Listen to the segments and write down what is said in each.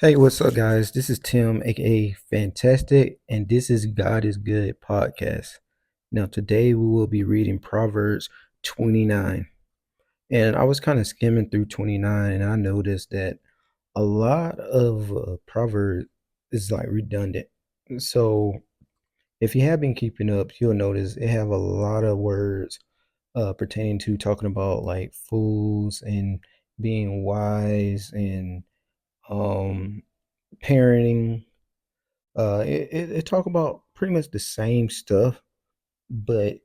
Hey, what's up, guys? This is Tim, aka Fantastic, and this is God is Good podcast. Now, today we will be reading Proverbs 29. And I was kind of skimming through 29, and I noticed that a lot of Proverbs is like redundant. So, if you have been keeping up, you'll notice it have a lot of words pertaining to talking about like fools and being wise and um, parenting. It talk about pretty much the same stuff, but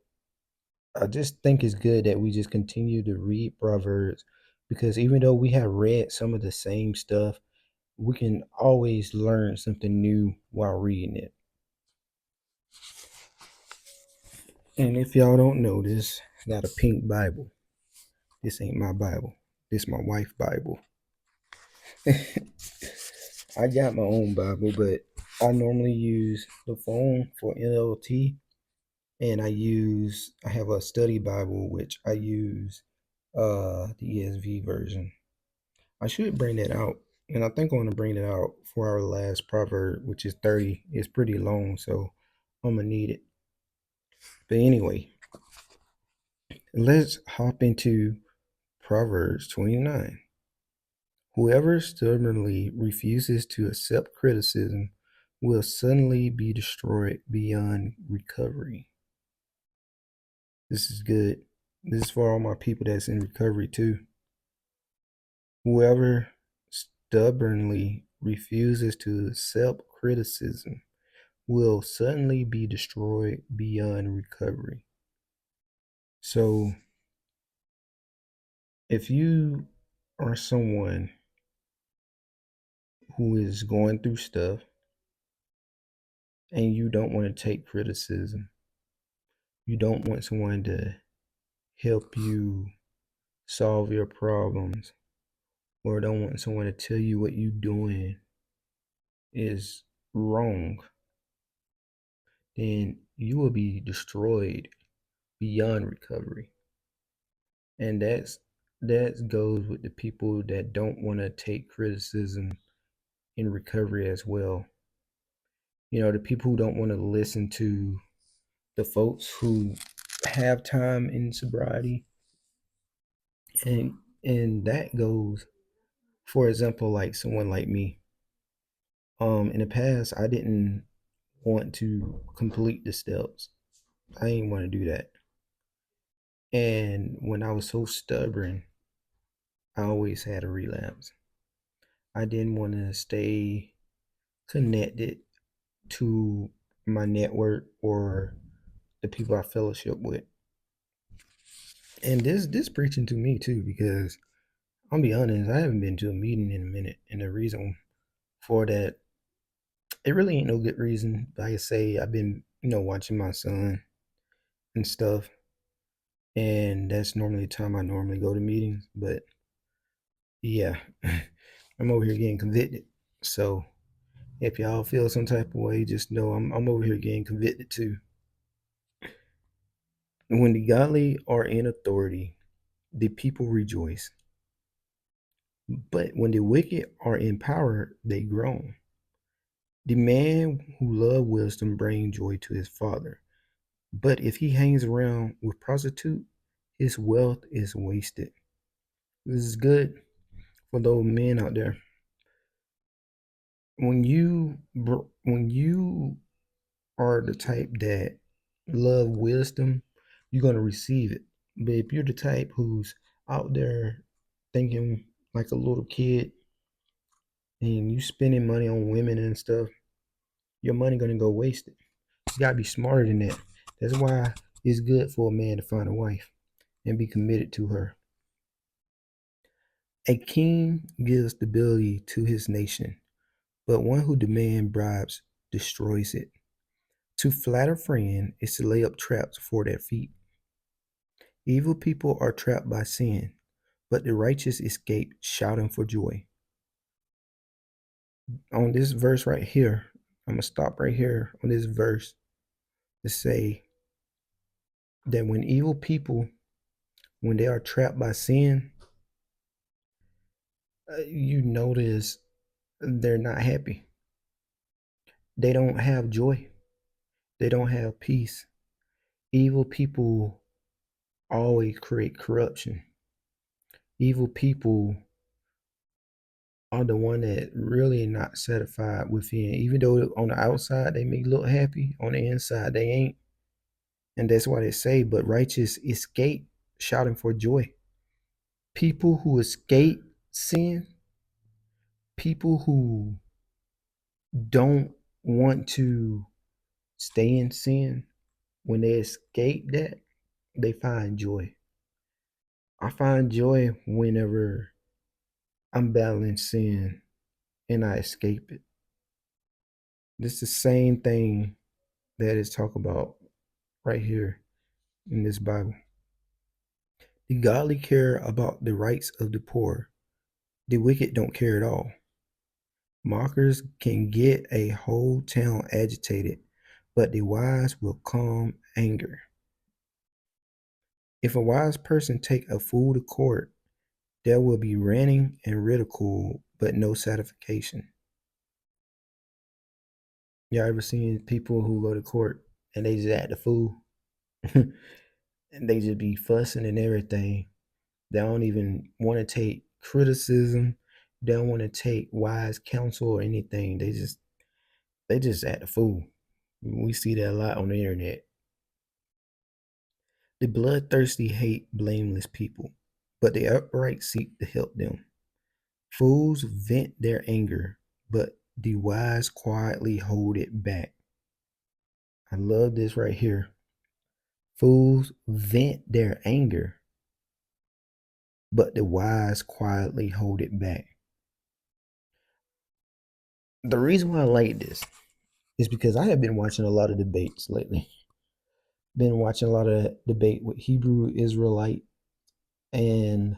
I just think it's good that we just continue to read Proverbs because even though we have read some of the same stuff, we can always learn something new while reading it. And if y'all don't know this, I got a pink Bible. This ain't my Bible. This my wife's Bible. I got my own Bible, but I normally use the phone for NLT, and I have a study Bible which I use the ESV version. I should bring that out, and I think I'm gonna bring it out for our last proverb, which is 30. It's pretty long, so I'm gonna need it. But anyway, let's hop into Proverbs 29. Whoever stubbornly refuses to accept criticism will suddenly be destroyed beyond recovery. This is good. This is for all my people that's in recovery too. Whoever stubbornly refuses to accept criticism will suddenly be destroyed beyond recovery. So, if you are someone who is going through stuff and you don't want to take criticism, you don't want someone to help you solve your problems, or don't want someone to tell you what you're doing is wrong, then you will be destroyed beyond recovery. And that goes with the people that don't want to take criticism in recovery as well. You know, the people who don't want to listen to the folks who have time in sobriety, and that goes, for example, like someone like me. In the past, I didn't want to complete the steps. I didn't want to do that. And when I was so stubborn, I always had a relapse. I didn't want to stay connected to my network or the people I fellowship with. And this preaching to me too, because I'll be honest, I haven't been to a meeting in a minute. And the reason for that, it really ain't no good reason. Like I say, I've been, watching my son and stuff. And that's normally the time I normally go to meetings. But yeah, I'm over here getting convicted. So if y'all feel some type of way, just know I'm over here getting convicted too. When the godly are in authority, the people rejoice. But when the wicked are in power, they groan. The man who loves wisdom brings joy to his father. But if he hangs around with prostitute, his wealth is wasted. This is good for those men out there. When you are the type that love wisdom, you're gonna receive it. But if you're the type who's out there thinking like a little kid and you spending money on women and stuff, your money gonna go wasted. You gotta be smarter than that. That's why it's good for a man to find a wife and be committed to her. A king gives stability to his nation, but one who demands bribes destroys it. To flatter a friend is to lay up traps for their feet. Evil people are trapped by sin, but the righteous escape shouting for joy. On this verse right here, I'm going to stop right here on this verse to say that when evil people, when they are trapped by sin, you notice they're not happy. They don't have joy. They don't have peace. Evil people always create corruption. Evil people are the one that really not satisfied within. Even though on the outside they may look happy, on the inside they ain't. And that's why they say, but righteous escape shouting for joy. People who escape sin, people who don't want to stay in sin, when they escape that, they find joy. I find joy whenever I'm battling sin and I escape it. This is the same thing that is talked about right here in this Bible. The godly care about the rights of the poor. The wicked don't care at all. Mockers can get a whole town agitated, but the wise will calm anger. If a wise person take a fool to court, there will be ranting and ridicule, but no satisfaction. Y'all ever seen people who go to court and they just act a fool? And they just be fussing and everything. They don't even want to take criticism. They don't want to take wise counsel or anything. They just act a fool. We see that a lot on the internet. The bloodthirsty hate blameless people, but the upright seek to help them. Fools vent their anger, but the wise quietly hold it back. I love this right here. Fools vent their anger, but the wise quietly hold it back. The reason why I like this is because I have been watching a lot of debates lately. Been watching a lot of debate with Hebrew Israelite and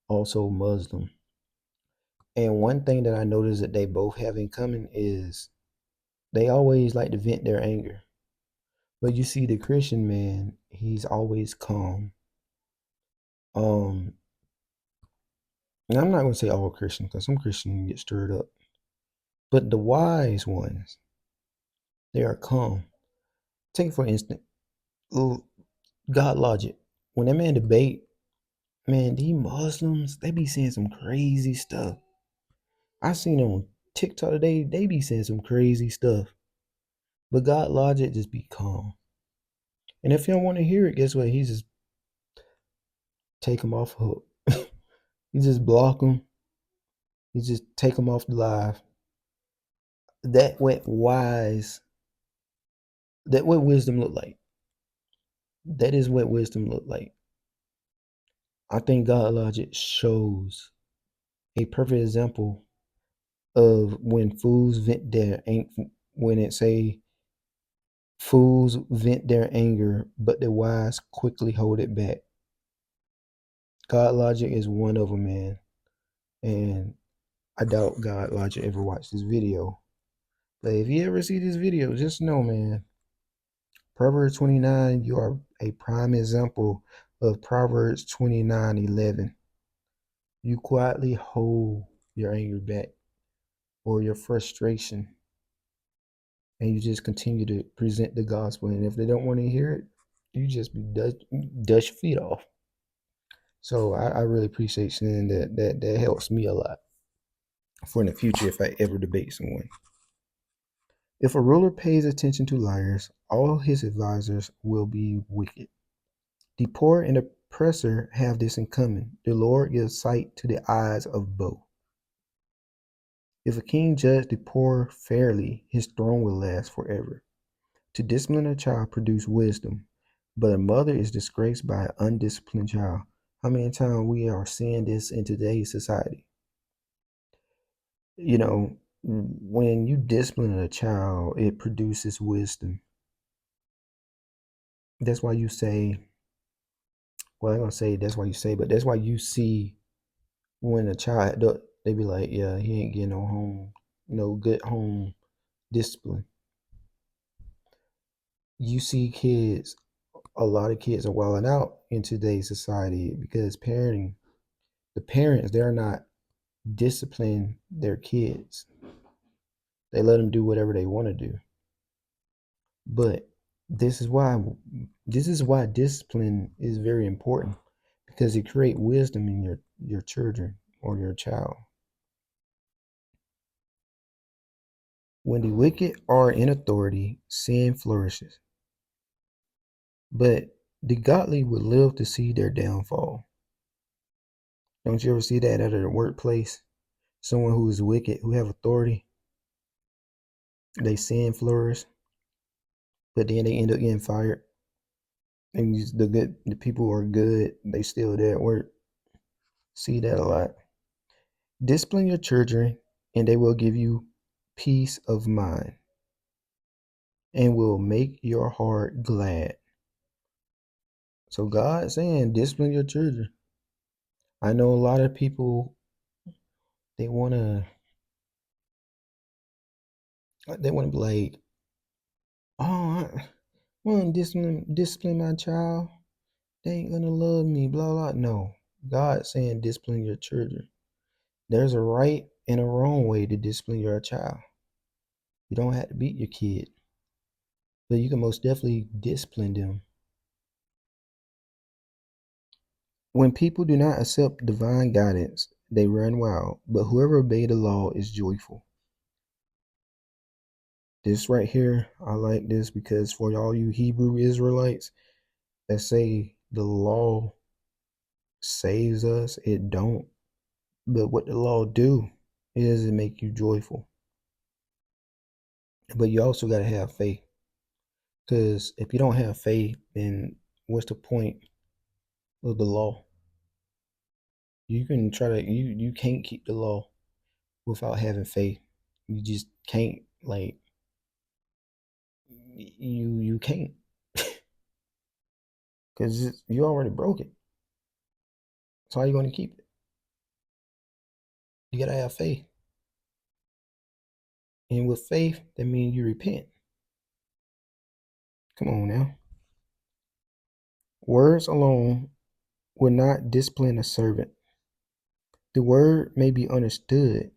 also Muslim. And one thing that I noticed that they both have in common is they always like to vent their anger. But you see the Christian man, he's always calm. Um, and I'm not gonna say all Christians, because some Christians get stirred up. But the wise ones, they are calm. Take for instance, God logic. When that man debate, man, these Muslims, they be saying some crazy stuff. I seen them on TikTok today, they be saying some crazy stuff. But God logic just be calm. And if you don't want to hear it, guess what? He just take them off hook. He just block them. He just take them off the live. That what wise, that what wisdom look like. That is what wisdom look like. I think God logic shows a perfect example of when fools vent their when it say fools vent their anger, but the wise quickly hold it back. God logic is one of them, man. And I doubt God logic ever watched this video. But if you ever see this video, just know, man, Proverbs 29, you are a prime example of Proverbs 29:11. You quietly hold your anger back or your frustration, and you just continue to present the gospel. And if they don't want to hear it, you just be dust your feet off. So I really appreciate saying that. That helps me a lot for in the future if I ever debate someone. If a ruler pays attention to liars, all his advisors will be wicked. The poor and oppressor have this in common. The Lord gives sight to the eyes of both. If a king judge the poor fairly, his throne will last forever. To discipline a child produces wisdom, but a mother is disgraced by an undisciplined child. How many times we are seeing this in today's society? You know, when you discipline a child, it produces wisdom. That's why you say, well, I'm gonna say that's why you say, but that's why you see when a child they be like, yeah, he ain't getting no home, no good home discipline. You see kids, a lot of kids are wilding out in today's society because the parents, they're not disciplining their kids. They let them do whatever they want to do. But this is why this is why discipline is very important because it creates wisdom in your children or your child. When the wicked are in authority, sin flourishes. But the godly would love to see their downfall. Don't you ever see that at a workplace? Someone who is wicked, who have authority, they sin flourish, but then they end up getting fired. And the people who are good, they still there at work. See that a lot. Discipline your children, and they will give you peace of mind and will make your heart glad. So God saying, discipline your children. I know a lot of people they wanna be like, oh, I want to discipline my child. They ain't gonna love me, blah blah. No, God saying discipline your children. There's a right and a wrong way to discipline your child. You don't have to beat your kid, but you can most definitely discipline them. When people do not accept divine guidance, they run wild, but whoever obeys the law is joyful. This right here, I like this because for all you Hebrew Israelites that say the law saves us, it don't. But what the law do is it make you joyful. But you also got to have faith. Because if you don't have faith, then what's the point of the law? You can try to you can't keep the law without having faith. You just can't like you can't because you already broke it. So how you going to keep it? You gotta have faith, and with faith, that means you repent. Come on now. Words alone will not discipline a servant. The word may be understood,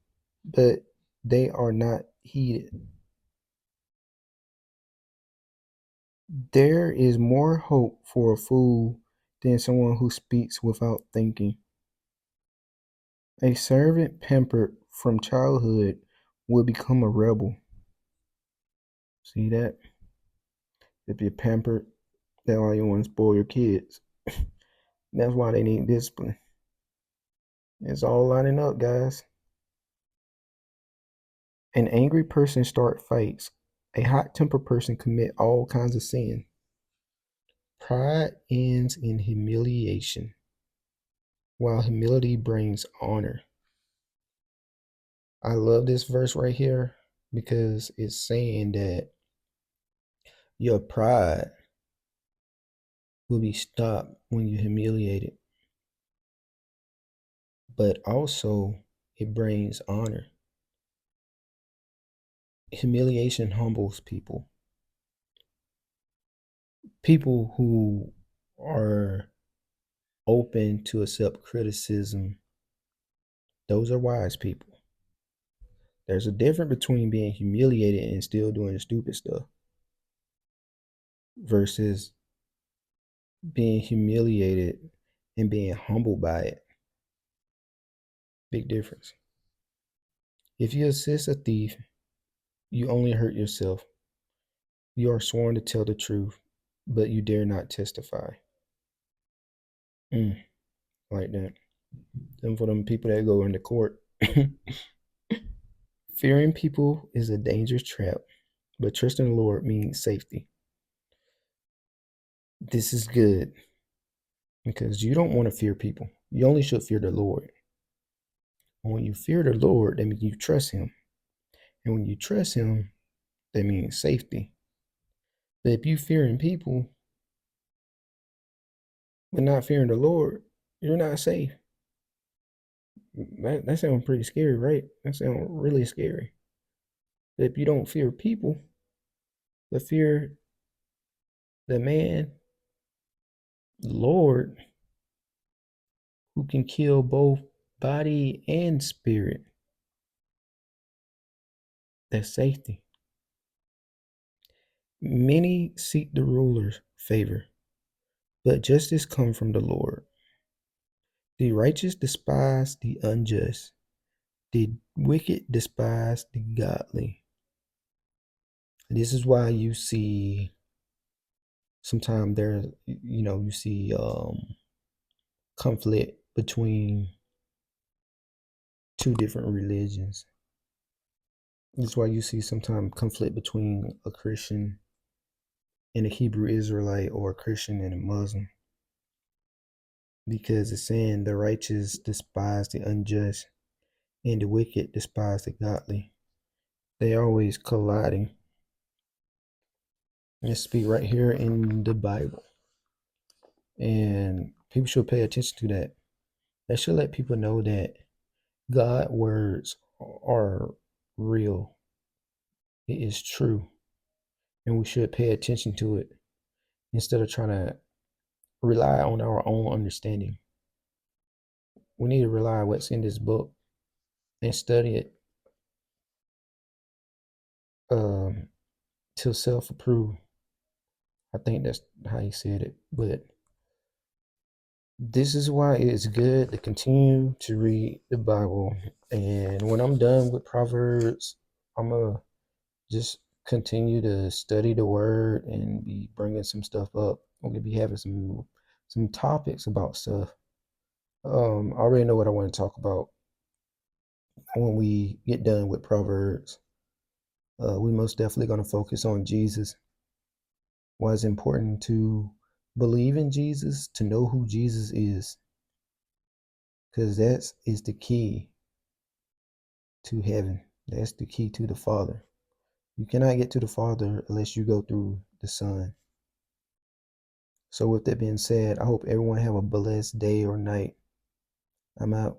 but they are not heeded. There is more hope for a fool than someone who speaks without thinking. A servant pampered from childhood will become a rebel. See that? If you're pampered, that's why you want to spoil your kids. That's why they need discipline. It's all lining up, guys. An angry person start fights. A hot-tempered person commit all kinds of sin. Pride ends in humiliation, while humility brings honor. I love this verse right here because it's saying that your pride will be stopped when you're humiliated, but also it brings honor. Humiliation humbles people. People who are open to accept criticism, those are wise people. There's a difference between being humiliated and still doing stupid stuff versus being humiliated and being humbled by it. Big difference. If you assist a thief, you only hurt yourself. You are sworn to tell the truth, but you dare not testify. Mm, like that. Then for them people that go into court. Fearing people is a dangerous trap, but trusting the Lord means safety. This is good because you don't want to fear people. You only should fear the Lord. And when you fear the Lord, that means you trust Him. And when you trust Him, that means safety. But if you fearing people but not fearing the Lord, you're not safe. That sounds pretty scary, right? That sounds really scary. But if you don't fear people, but fear the man, the Lord, who can kill both body and spirit, That's safety. Many seek the ruler's favor, but justice comes from the Lord. The righteous despise the unjust, the wicked despise the godly. This is why you see sometimes there, you see conflict between two different religions. That's why you see sometimes conflict between a Christian and a Hebrew Israelite or a Christian and a Muslim. Because it's saying the righteous despise the unjust and the wicked despise the godly. They always colliding. Let's be right here in the Bible. And people should pay attention to that. That should let people know that God words are real. It is true. And we should pay attention to it instead of trying to rely on our own understanding. We need to rely on what's in this book and study it um, till self-approve. I think that's how he said it. But this is why it's good to continue to read the Bible. And when I'm done with Proverbs, I'm going to just continue to study the word and be bringing some stuff up. I'm going to be having some topics about stuff. I already know what I want to talk about when we get done with Proverbs. We most definitely going to focus on Jesus. Why it's important to believe in Jesus, to know who Jesus is, because that is the key to heaven. That's the key to the Father. You cannot get to the Father unless you go through the Son. So with that being said, I hope everyone have a blessed day or night. I'm out.